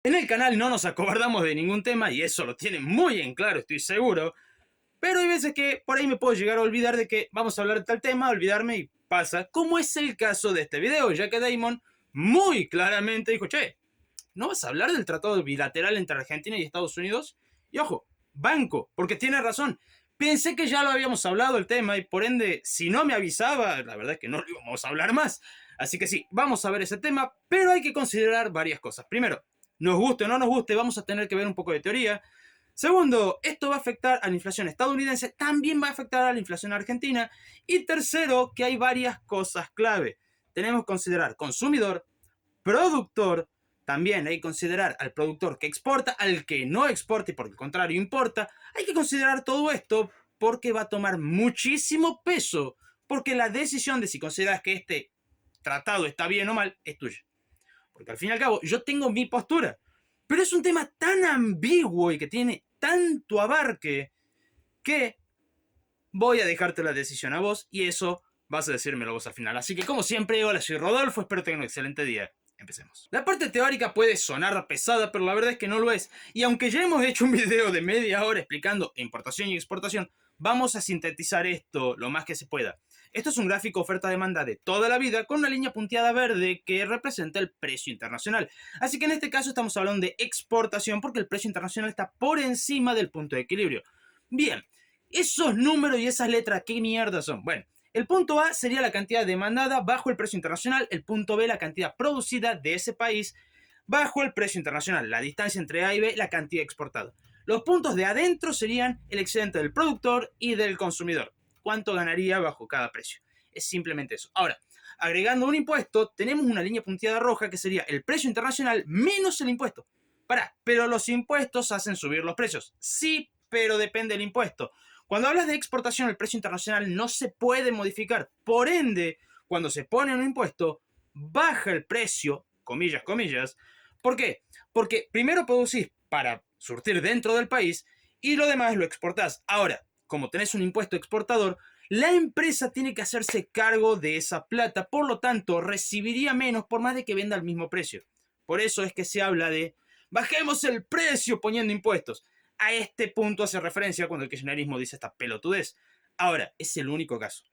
En el canal no nos acobardamos de ningún tema y eso lo tienen muy en claro, estoy seguro. Pero hay veces que por ahí me puedo llegar a olvidar de que vamos a hablar de tal tema, olvidarme y pasa, como es el caso de este video, ya que Damon muy claramente dijo, che, ¿no vas a hablar del tratado bilateral entre Argentina y Estados Unidos? Y ojo, banco, porque tiene razón. Pensé que ya lo habíamos hablado el tema y por ende, si no me avisaba, la verdad es que no lo íbamos a hablar más. Así que sí, vamos a ver ese tema, pero hay que considerar varias cosas. Primero, nos guste o no nos guste, vamos a tener que ver un poco de teoría. Segundo, esto va a afectar a la inflación estadounidense, también va a afectar a la inflación argentina. Y tercero, que hay varias cosas clave. Tenemos que considerar consumidor, productor, también hay que considerar al productor que exporta, al que no exporta y por el contrario importa. Hay que considerar todo esto porque va a tomar muchísimo peso, porque la decisión de si consideras que este tratado está bien o mal es tuya. Porque al fin y al cabo yo tengo mi postura, pero es un tema tan ambiguo y que tiene tanto abarque que voy a dejarte la decisión a vos y eso vas a decírmelo vos al final. Así que como siempre, hola, soy Rodolfo, espero tengan un excelente día. Empecemos. La parte teórica puede sonar pesada, pero la verdad es que no lo es. Y aunque ya hemos hecho un video de media hora explicando importación y exportación, vamos a sintetizar esto lo más que se pueda. Esto es un gráfico oferta-demanda de toda la vida con una línea punteada verde que representa el precio internacional. Así que en este caso estamos hablando de exportación porque el precio internacional está por encima del punto de equilibrio. Bien, esos números y esas letras, ¿qué mierda son? Bueno, el punto A sería la cantidad demandada bajo el precio internacional, el punto B la cantidad producida de ese país bajo el precio internacional, la distancia entre A y B, la cantidad exportada. Los puntos de adentro serían el excedente del productor y del consumidor. ¿Cuánto ganaría bajo cada precio? Es simplemente eso. Ahora, agregando un impuesto, tenemos una línea punteada roja que sería el precio internacional menos el impuesto. Pero los impuestos hacen subir los precios. Sí, pero depende del impuesto. Cuando hablas de exportación, el precio internacional no se puede modificar. Por ende, cuando se pone un impuesto, baja el precio, comillas, comillas. ¿Por qué? Porque primero producís para surtir dentro del país y lo demás lo exportás. Ahora, como tenés un impuesto exportador, la empresa tiene que hacerse cargo de esa plata, por lo tanto, recibiría menos por más de que venda al mismo precio. Por eso es que se habla de bajemos el precio poniendo impuestos. A este punto hace referencia cuando el kirchnerismo dice esta pelotudez. Ahora, es el único caso.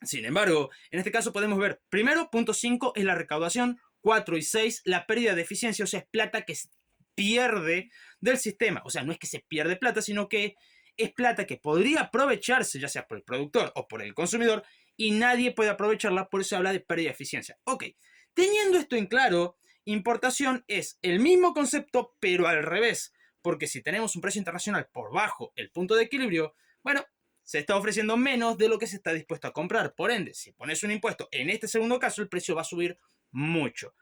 Sin embargo, en este caso podemos ver, primero, punto 5 es la recaudación, 4 y 6 la pérdida de eficiencia, o sea, es plata que se pierde del sistema. O sea, no es que se pierde plata, sino que es plata que podría aprovecharse, ya sea por el productor o por el consumidor, y nadie puede aprovecharla, por eso se habla de pérdida de eficiencia. Ok, teniendo esto en claro, importación es el mismo concepto, pero al revés, porque si tenemos un precio internacional por bajo el punto de equilibrio, bueno, se está ofreciendo menos de lo que se está dispuesto a comprar. Por ende, si pones un impuesto, en este segundo caso, el precio va a subir mucho.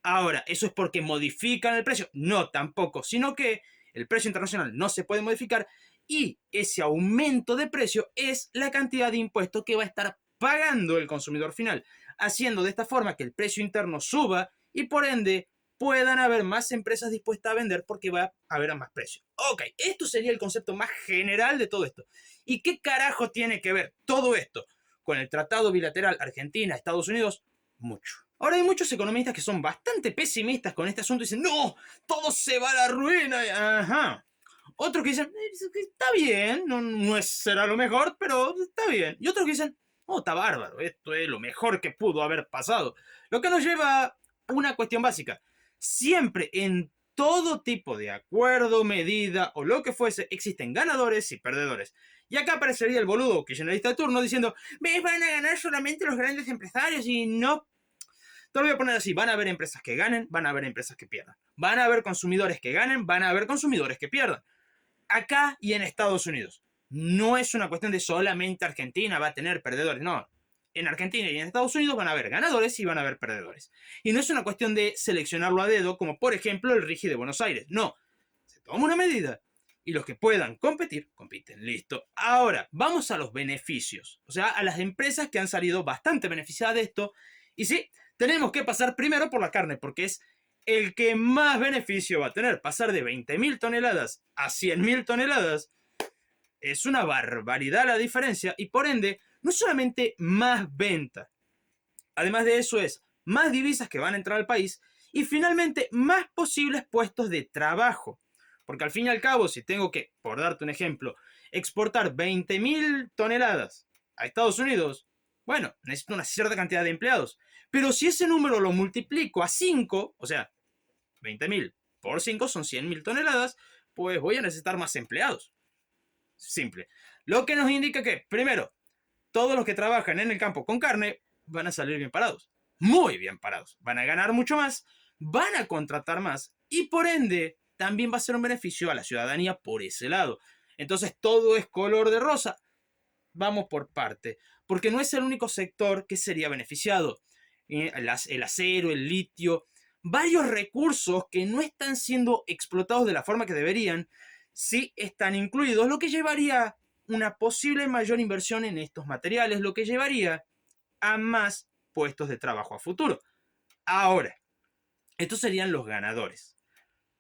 Ahora, ¿eso es porque modifican el precio? No, tampoco, sino que el precio internacional no se puede modificar y ese aumento de precio es la cantidad de impuestos que va a estar pagando el consumidor final, haciendo de esta forma que el precio interno suba y por ende puedan haber más empresas dispuestas a vender porque va a haber más precio. Ok, esto sería el concepto más general de todo esto. ¿Y qué carajo tiene que ver todo esto con el tratado bilateral Argentina-Estados Unidos? Mucho. Ahora hay muchos economistas que son bastante pesimistas con este asunto y dicen, no, todo se va a la ruina. Ajá. Otros que dicen, está bien, no será lo mejor, pero está bien. Y otros que dicen, oh, está bárbaro, esto es lo mejor que pudo haber pasado. Lo que nos lleva a una cuestión básica. Siempre en todo tipo de acuerdo, medida o lo que fuese, existen ganadores y perdedores. Y acá aparecería el boludo kirchnerista de turno diciendo, ¿ves? Van a ganar solamente los grandes empresarios y no. Te lo voy a poner así, van a haber empresas que ganen, van a haber empresas que pierdan. Van a haber consumidores que ganen, van a haber consumidores que pierdan. Acá y en Estados Unidos. No es una cuestión de solamente Argentina va a tener perdedores, no. En Argentina y en Estados Unidos van a haber ganadores y van a haber perdedores. Y no es una cuestión de seleccionarlo a dedo, como por ejemplo el RIGI de Buenos Aires. No. Se toma una medida y los que puedan competir, compiten. Listo. Ahora, vamos a los beneficios. O sea, a las empresas que han salido bastante beneficiadas de esto. Y sí, tenemos que pasar primero por la carne, porque es el que más beneficio va a tener. Pasar de 20.000 toneladas a 100.000 toneladas es una barbaridad la diferencia y por ende no es solamente más venta. Además de eso es más divisas que van a entrar al país y finalmente más posibles puestos de trabajo. Porque al fin y al cabo, si tengo que, por darte un ejemplo, exportar 20.000 toneladas a Estados Unidos, bueno, necesito una cierta cantidad de empleados. Pero si ese número lo multiplico a 5, o sea, 20.000 por 5 son 100.000 toneladas, pues voy a necesitar más empleados. Simple. Lo que nos indica que, primero, todos los que trabajan en el campo con carne van a salir bien parados. Muy bien parados. Van a ganar mucho más, van a contratar más y por ende también va a ser un beneficio a la ciudadanía por ese lado. Entonces todo es color de rosa. Vamos por parte, porque no es el único sector que sería beneficiado. El acero, el litio, varios recursos que no están siendo explotados de la forma que deberían, sí están incluidos, lo que llevaría una posible mayor inversión en estos materiales, lo que llevaría a más puestos de trabajo a futuro. Ahora, estos serían los ganadores.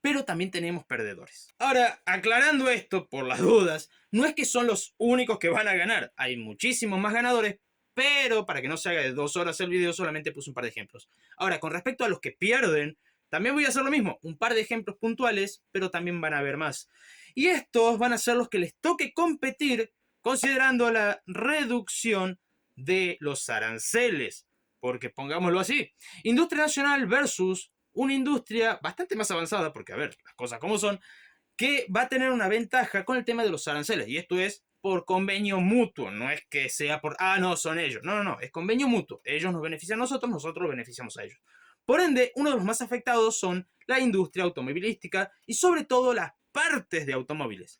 Pero también tenemos perdedores. Ahora, aclarando esto por las dudas, no es que son los únicos que van a ganar. Hay muchísimos más ganadores, pero para que no se haga de 2 horas el video, solamente puse un par de ejemplos. Ahora, con respecto a los que pierden, también voy a hacer lo mismo. Un par de ejemplos puntuales, pero también van a haber más. Y estos van a ser los que les toque competir considerando la reducción de los aranceles. Porque pongámoslo así, industria nacional versus una industria bastante más avanzada, porque a ver, las cosas como son, que va a tener una ventaja con el tema de los aranceles. Y esto es por convenio mutuo, no es que sea por, no, son ellos. No, es convenio mutuo. Ellos nos benefician a nosotros, nosotros beneficiamos a ellos. Por ende, uno de los más afectados son la industria automovilística y sobre todo las partes de automóviles,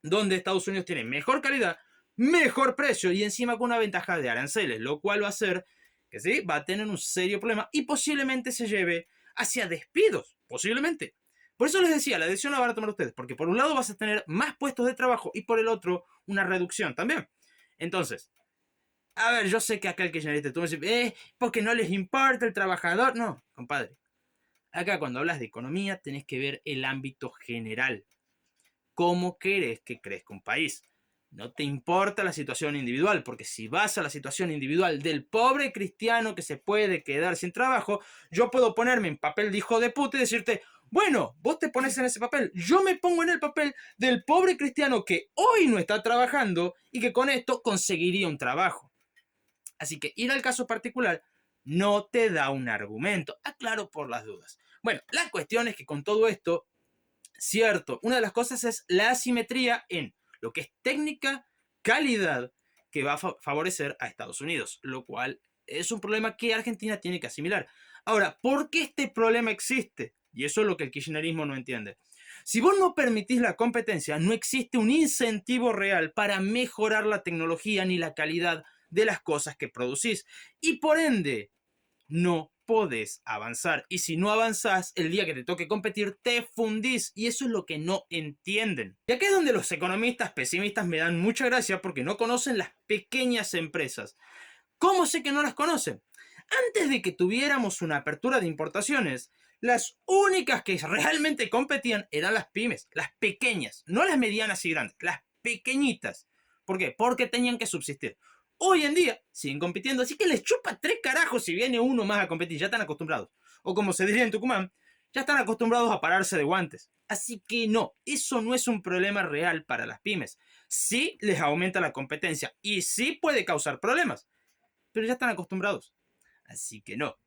donde Estados Unidos tiene mejor calidad, mejor precio y encima con una ventaja de aranceles, lo cual va a hacer que sí, va a tener un serio problema y posiblemente se lleve hacia despidos, posiblemente. Por eso les decía, la decisión la van a tomar ustedes, porque por un lado vas a tener más puestos de trabajo y por el otro una reducción también. Entonces, a ver, yo sé que acá el kirchnerista, tú me dices, porque no les importa el trabajador. No, compadre. Acá cuando hablas de economía tenés que ver el ámbito general. ¿Cómo querés que crezca un país? No te importa la situación individual, porque si vas a la situación individual del pobre cristiano que se puede quedar sin trabajo, yo puedo ponerme en papel de hijo de puta y decirte, bueno, vos te pones en ese papel, yo me pongo en el papel del pobre cristiano que hoy no está trabajando y que con esto conseguiría un trabajo. Así que ir al caso particular no te da un argumento. Aclaro por las dudas. Bueno, la cuestión es que con todo esto, cierto, una de las cosas es la asimetría en lo que es técnica, calidad, que va a favorecer a Estados Unidos, lo cual es un problema que Argentina tiene que asimilar. Ahora, ¿por qué este problema existe? Y eso es lo que el kirchnerismo no entiende. Si vos no permitís la competencia, no existe un incentivo real para mejorar la tecnología ni la calidad de las cosas que producís. Y por ende, no podés avanzar. Y si no avanzás, el día que te toque competir, te fundís. Y eso es lo que no entienden. Y aquí es donde los economistas pesimistas me dan mucha gracia porque no conocen las pequeñas empresas. ¿Cómo sé que no las conocen? Antes de que tuviéramos una apertura de importaciones, las únicas que realmente competían eran las pymes, las pequeñas, no las medianas y grandes, las pequeñitas. ¿Por qué? Porque tenían que subsistir. Hoy en día siguen compitiendo, así que les chupa 3 carajos si viene uno más a competir, ya están acostumbrados. O como se diría en Tucumán, ya están acostumbrados a pararse de guantes. Así que no, eso no es un problema real para las pymes. Sí les aumenta la competencia y sí puede causar problemas, pero ya están acostumbrados. Así que no.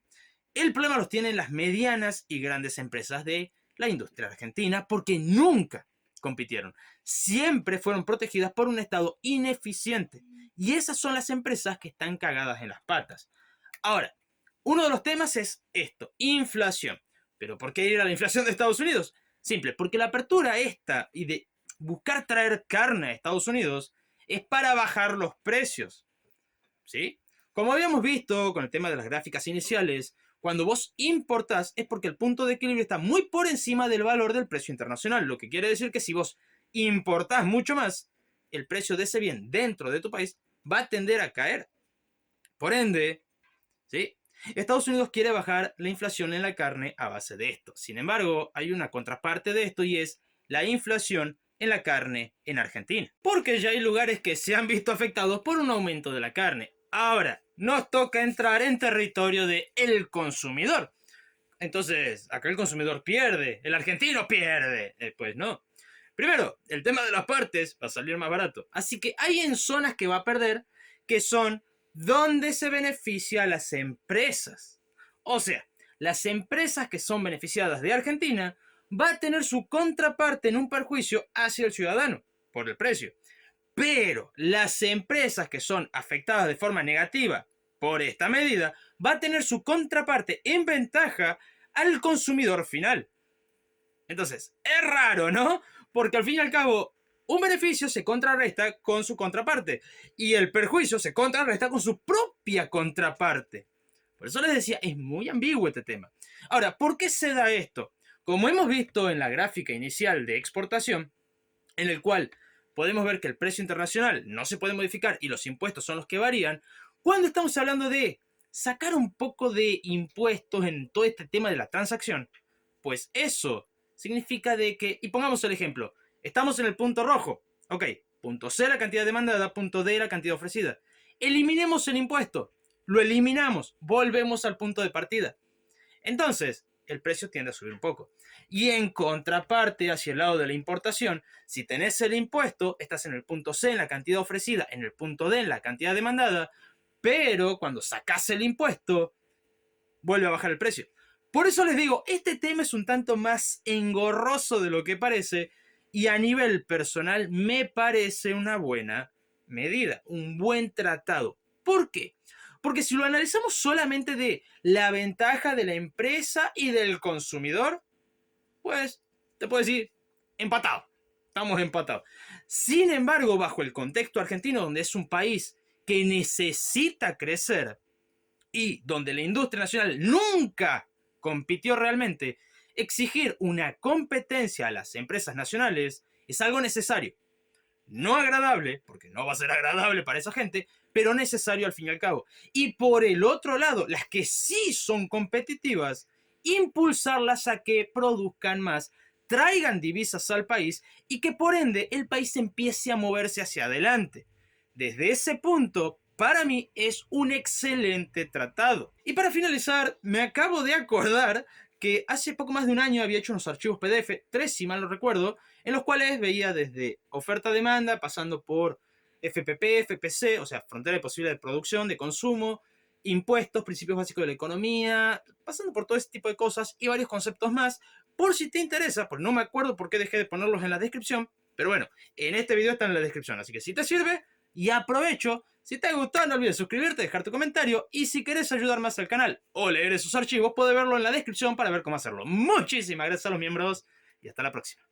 El problema los tienen las medianas y grandes empresas de la industria argentina porque nunca compitieron. Siempre fueron protegidas por un Estado ineficiente. Y esas son las empresas que están cagadas en las patas. Ahora, uno de los temas es esto, inflación. ¿Pero por qué ir a la inflación de Estados Unidos? Simple, porque la apertura esta y de buscar traer carne a Estados Unidos es para bajar los precios. ¿Sí? Como habíamos visto con el tema de las gráficas iniciales, cuando vos importás es porque el punto de equilibrio está muy por encima del valor del precio internacional, lo que quiere decir que si vos importás mucho más, el precio de ese bien dentro de tu país va a tender a caer. Por ende, ¿sí? Estados Unidos quiere bajar la inflación en la carne a base de esto. Sin embargo, hay una contraparte de esto y es la inflación en la carne en Argentina. Porque ya hay lugares que se han visto afectados por un aumento de la carne. Ahora, nos toca entrar en territorio del consumidor. Entonces, acá el consumidor pierde, el argentino pierde. Pues no. Primero, el tema de las partes va a salir más barato. Así que hay en zonas que va a perder, que son donde se beneficia a las empresas. O sea, las empresas que son beneficiadas de Argentina va a tener su contraparte en un perjuicio hacia el ciudadano por el precio. Pero las empresas que son afectadas de forma negativa por esta medida va a tener su contraparte en ventaja al consumidor final. Entonces, es raro, ¿no? Porque al fin y al cabo, un beneficio se contrarresta con su contraparte y el perjuicio se contrarresta con su propia contraparte. Por eso les decía, es muy ambiguo este tema. Ahora, ¿por qué se da esto? Como hemos visto en la gráfica inicial de exportación, en el cual podemos ver que el precio internacional no se puede modificar y los impuestos son los que varían, cuando estamos hablando de sacar un poco de impuestos en todo este tema de la transacción, pues eso significa de que, y pongamos el ejemplo, estamos en el punto rojo, ok, punto C la cantidad demandada, punto D la cantidad ofrecida. Eliminemos el impuesto, lo eliminamos, volvemos al punto de partida. Entonces, el precio tiende a subir un poco. Y en contraparte, hacia el lado de la importación, si tenés el impuesto, estás en el punto C en la cantidad ofrecida, en el punto D en la cantidad demandada, pero cuando sacás el impuesto, vuelve a bajar el precio. Por eso les digo, este tema es un tanto más engorroso de lo que parece y a nivel personal me parece una buena medida, un buen tratado. ¿Por qué? Porque si lo analizamos solamente de la ventaja de la empresa y del consumidor, pues te puedo decir, empatado. Estamos empatados. Sin embargo, bajo el contexto argentino, donde es un país que necesita crecer y donde la industria nacional nunca compitió realmente, exigir una competencia a las empresas nacionales es algo necesario. No agradable, porque no va a ser agradable para esa gente, pero necesario al fin y al cabo. Y por el otro lado, las que sí son competitivas, impulsarlas a que produzcan más, traigan divisas al país y que por ende el país empiece a moverse hacia adelante. Desde ese punto, para mí es un excelente tratado. Y para finalizar, me acabo de acordar que hace poco más de un año había hecho unos archivos PDF, 3 si mal no recuerdo, en los cuales veía desde oferta-demanda, pasando por FPP, FPC, o sea, frontera de posibilidad de producción, de consumo, impuestos, principios básicos de la economía, pasando por todo este tipo de cosas y varios conceptos más, por si te interesa, porque no me acuerdo por qué dejé de ponerlos en la descripción, pero bueno, en este video están en la descripción, así que si te sirve, y aprovecho, si te ha gustado no olvides suscribirte, dejar tu comentario, y si querés ayudar más al canal o leer esos archivos, puedes verlo en la descripción para ver cómo hacerlo. Muchísimas gracias a los miembros, y hasta la próxima.